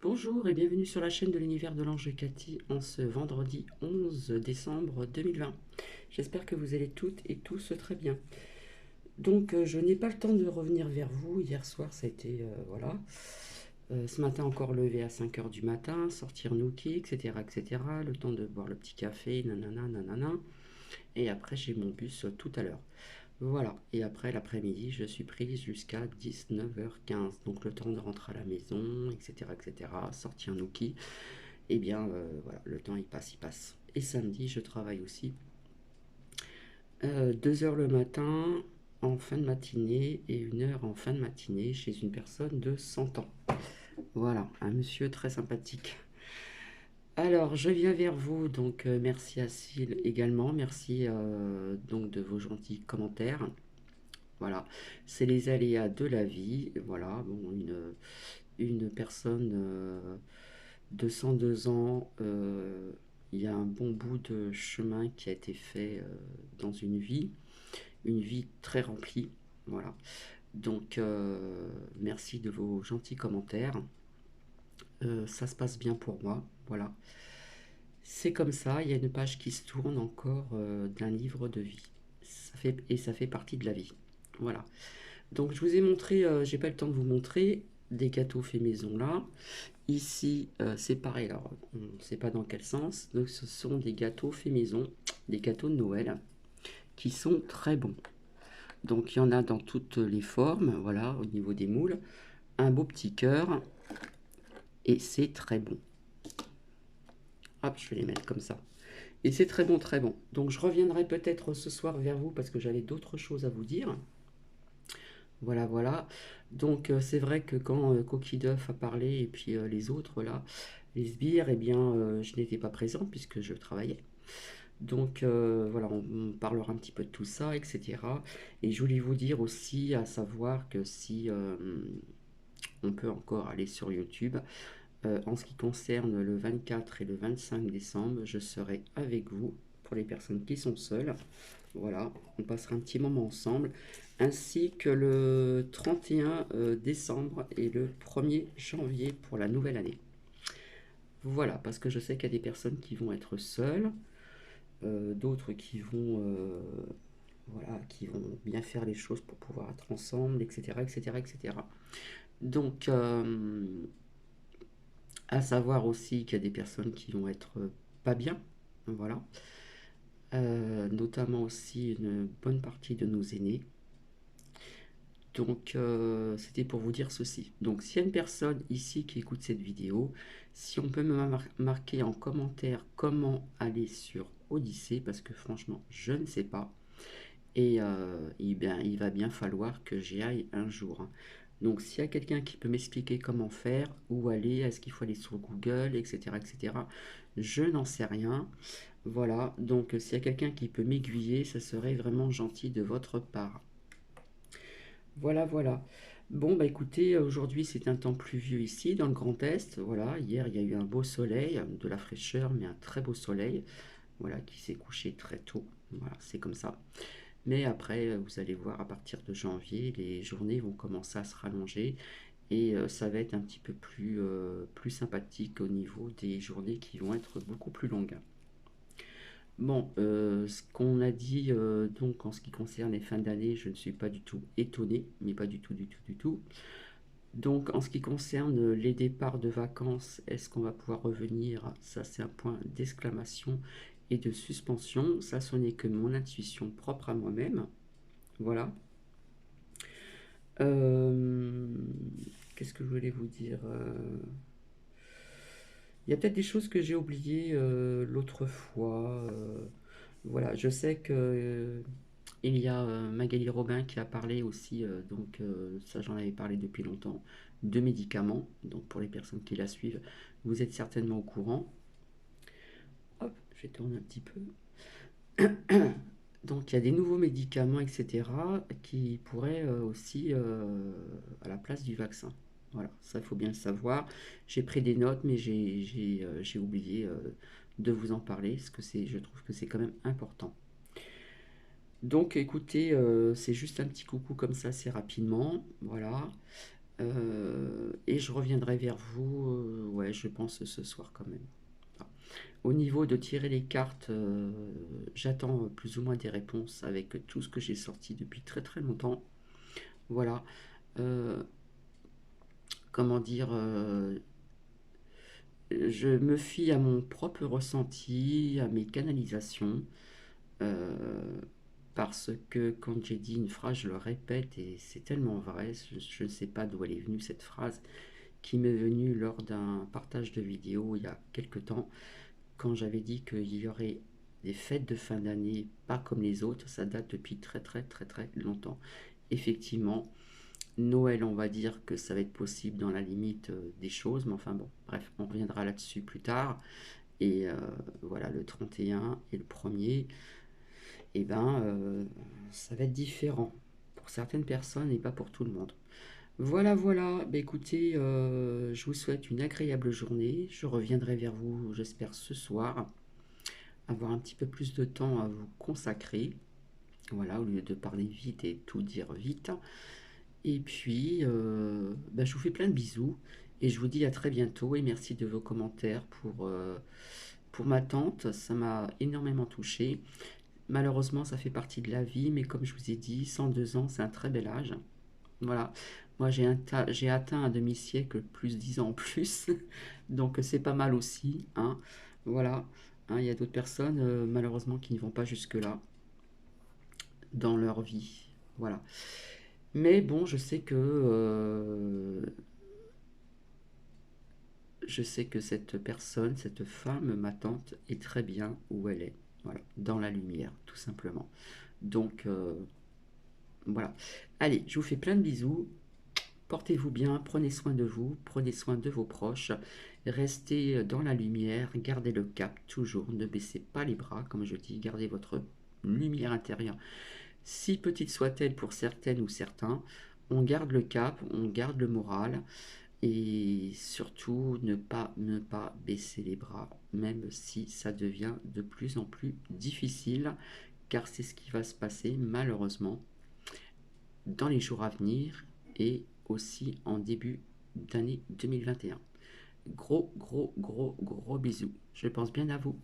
Bonjour et bienvenue sur la chaîne de l'univers de l'ange Cathy en ce vendredi 11 décembre 2020. J'espère que vous allez toutes et tous très bien. Donc je n'ai pas le temps de revenir vers vous. Hier soir ça a été voilà. Ce matin encore levé à 5 heures du matin, sortir Nookie, etc., etc. Le temps de boire le petit café, nanana, nanana. Et après j'ai mon bus tout à l'heure. Voilà, et après l'après-midi, je suis prise jusqu'à 19h15, donc le temps de rentrer à la maison, etc., etc., sortir Nookie. Eh bien, voilà, le temps il passe, il passe. Et samedi, je travaille aussi. 2 heures le matin en fin de matinée et 1 heure en fin de matinée chez une personne de 100 ans. Voilà, un monsieur très sympathique. Alors, je viens vers vous, donc merci à Cyle également, merci donc de vos gentils commentaires. Voilà, c'est les aléas de la vie. Voilà, bon, une personne de 102 ans, il y a un bon bout de chemin qui a été fait dans une vie très remplie. Voilà. Donc, merci de vos gentils commentaires. Ça se passe bien pour moi. Voilà. C'est comme ça, il y a une page qui se tourne encore d'un livre de vie. Ça fait partie de la vie. Voilà. Donc je vous ai montré, j'ai pas le temps de vous montrer des gâteaux faits maison là. Ici, c'est pareil, alors on ne sait pas dans quel sens. Donc ce sont des gâteaux faits maison, des gâteaux de Noël, qui sont très bons. Donc il y en a dans toutes les formes, voilà, au niveau des moules. Un beau petit cœur, et c'est très bon. Hop, je vais les mettre comme ça. Et c'est très bon, très bon. Donc je reviendrai peut-être ce soir vers vous parce que j'avais d'autres choses à vous dire. Voilà, voilà. Donc c'est vrai que quand Coquille d'œuf a parlé et puis les autres là, les sbires, eh bien je n'étais pas présent puisque je travaillais. Donc voilà, on parlera un petit peu de tout ça, etc. Et je voulais vous dire aussi, à savoir que si on peut encore aller sur YouTube, en ce qui concerne le 24 et le 25 décembre, je serai avec vous pour les personnes qui sont seules. Voilà, on passera un petit moment ensemble, ainsi que le 31 décembre et le 1er janvier pour la nouvelle année. Voilà, parce que je sais qu'il y a des personnes qui vont être seules, d'autres qui vont, voilà, qui vont bien faire les choses pour pouvoir être ensemble, etc., etc., etc. Donc, à savoir aussi qu'il y a des personnes qui vont être pas bien, voilà. Notamment aussi une bonne partie de nos aînés. Donc, c'était pour vous dire ceci. Donc, s'il y a une personne ici qui écoute cette vidéo, si on peut me marquer en commentaire comment aller sur Odyssée, parce que franchement, je ne sais pas. Et bien, il va bien falloir que j'y aille un jour, hein. Donc, s'il y a quelqu'un qui peut m'expliquer comment faire, où aller, est-ce qu'il faut aller sur Google, etc., etc., je n'en sais rien. Voilà, donc s'il y a quelqu'un qui peut m'aiguiller, ça serait vraiment gentil de votre part. Voilà, voilà. Bon, bah écoutez, aujourd'hui c'est un temps pluvieux ici, dans le Grand Est. Voilà, hier il y a eu un beau soleil, de la fraîcheur, mais un très beau soleil. Voilà, qui s'est couché très tôt. Voilà, c'est comme ça. Mais après, vous allez voir, à partir de janvier, les journées vont commencer à se rallonger et ça va être un petit peu plus sympathique au niveau des journées qui vont être beaucoup plus longues. Bon, ce qu'on a dit donc en ce qui concerne les fins d'année, je ne suis pas du tout étonné, mais pas du tout, du tout, du tout. Donc en ce qui concerne les départs de vacances, est-ce qu'on va pouvoir revenir? Ça, c'est un point d'exclamation et de suspension. Ça, ce n'est que mon intuition propre à moi-même. Voilà. Euh, Qu'est-ce que je voulais vous dire? Il y a peut-être des choses que j'ai oubliées l'autre fois. Voilà, je sais que il y a Magali Robin qui a parlé aussi, donc ça j'en avais parlé depuis longtemps, de médicaments. Donc pour les personnes qui la suivent, vous êtes certainement au courant. Hop, je vais tourner un petit peu. Donc il y a des nouveaux médicaments, etc., qui pourraient aussi à la place du vaccin. Voilà, ça il faut bien le savoir. J'ai pris des notes, mais j'ai oublié de vous en parler, parce que je trouve que c'est quand même important. Donc écoutez, c'est juste un petit coucou comme ça, assez rapidement. Voilà. Et je reviendrai vers vous, ouais, je pense ce soir quand même. Voilà. Au niveau de tirer les cartes, j'attends plus ou moins des réponses avec tout ce que j'ai sorti depuis très très longtemps. Voilà. Euh, comment dire, je me fie à mon propre ressenti, à mes canalisations, euh, parce que quand j'ai dit une phrase, je le répète et c'est tellement vrai. Je ne sais pas d'où elle est venue cette phrase, qui m'est venue lors d'un partage de vidéo il y a quelque temps, quand j'avais dit qu'il y aurait des fêtes de fin d'année pas comme les autres. Ça date depuis très très très très longtemps. Effectivement, Noël, on va dire que ça va être possible dans la limite des choses, mais enfin bon, bref, on reviendra là-dessus plus tard. Et voilà, le 31 et le premier, et ben, ça va être différent pour certaines personnes et pas pour tout le monde. Voilà, voilà. Bah, écoutez, je vous souhaite une agréable journée. Je reviendrai vers vous, j'espère, ce soir, avoir un petit peu plus de temps à vous consacrer. Voilà, au lieu de parler vite et tout dire vite. Et puis, bah, je vous fais plein de bisous et je vous dis à très bientôt et merci de vos commentaires pour ma tante. Ça m'a énormément touché. Malheureusement, ça fait partie de la vie, mais comme je vous ai dit, 102 ans, c'est un très bel âge. Voilà. Moi, j'ai atteint un demi-siècle, plus 10 ans en plus. Donc, c'est pas mal aussi, hein. Voilà. Hein, il y a d'autres personnes, malheureusement, qui ne vont pas jusque-là dans leur vie. Voilà. Mais bon, je sais que cette personne, cette femme, ma tante, est très bien où elle est. Voilà. Dans la lumière, tout simplement. Donc, voilà. Allez, je vous fais plein de bisous. Portez-vous bien, prenez soin de vous, prenez soin de vos proches, restez dans la lumière, gardez le cap toujours, ne baissez pas les bras, comme je dis, gardez votre lumière intérieure, si petite soit-elle pour certaines ou certains, on garde le cap, on garde le moral, et surtout ne pas baisser les bras, même si ça devient de plus en plus difficile, car c'est ce qui va se passer malheureusement dans les jours à venir et aussi en début d'année 2021. Gros, gros, gros, gros bisous. Je pense bien à vous.